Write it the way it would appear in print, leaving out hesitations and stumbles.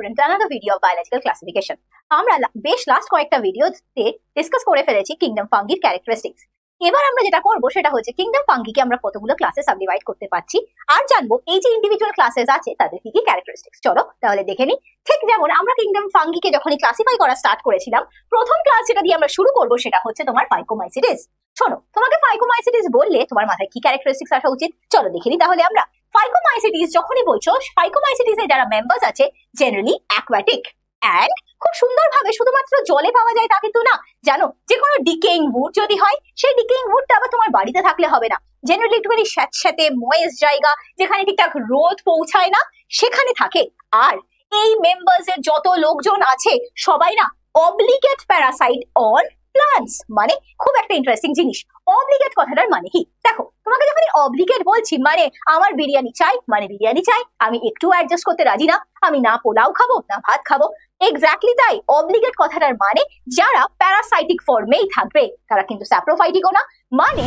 student to another video of biological classification. আমরা বেশ last কয়েকটা ভিডিওতে ডিসকাস করে ফেলেছি কিংডম ফাঙ্গির ক্যারেক্টারিস্টিক্স। এবার আমরা যেটা করব সেটা হচ্ছে কিংডম ফাঙ্গিকে আমরা কতগুলো ক্লাসে সাবডিভাইড করতে পারছি আর জানবো এই যে ইন্ডিভিজুয়াল ক্লাসেস আছে তাদের কি কি ক্যারেক্টারিস্টিক্স। চলো তাহলে দেখে নিই। ঠিক যেমন আমরা কিংডম ফাঙ্গিকে যখনই ক্লাসিফাই করা স্টার্ট করেছিলাম, প্রথম ক্লাস যেটা দিয়ে আমরা শুরু করব সেটা হচ্ছে তোমার ফাইকোমাইসিটিস। শোনো, তোমাকে ফাইকোমাইসিটিস বললে তোমার মাথায় কি ক্যারেক্টারিস্টিক্স আসা উচিত? চলো দেখে নিই তাহলে আমরা। ফাইকোমাইসিটিস যখনই বলছো, ফাইকোমাইসিটিসের যারা মেম্বার্স আছে জেনারেলি অ্যাকোয়াটিক এন্ড খুব সুন্দরভাবে শুধুমাত্র জলে পাওয়া যায় তা কিন্তু না। জানো, যে কোনো ডিকেইং উড যদি হয়, সেই ডিকেইং উডটা আবার তোমার বাড়িতে থাকলে হবে না। জেনারেলি একটুখানি স্যাঁতস্যাঁতে ময়েস্ট জায়গা, যেখানে ঠিকঠাক রোদ পৌঁছায় না, সেখানে থাকে। আর এই মেম্বার্স এর যত লোকজন আছে সবাই না অব্লিগেট প্যারাসাইট অন প্লান্টস। মানে খুব একটা ইন্টারেস্টিং জিনিস। অব্লিগেট কথাটার মানে কি? দেখো, তোমাকে যখন অব্লিগেট বলছি মানে আমার বিরিয়ানি চাই মানে বিরিয়ানি চাই, আমি একটু অ্যাডজাস্ট করতে রাজি না, আমি না পোলাও খাবো না ভাত খাবো। এক্স্যাক্টলি তাই। অব্লিগেট কথাটার মানে যারা প্যারাসাইটিক ফর্মেই থাকবে, তারা কিন্তু স্যাপ্রোফাইটিকও না। মানে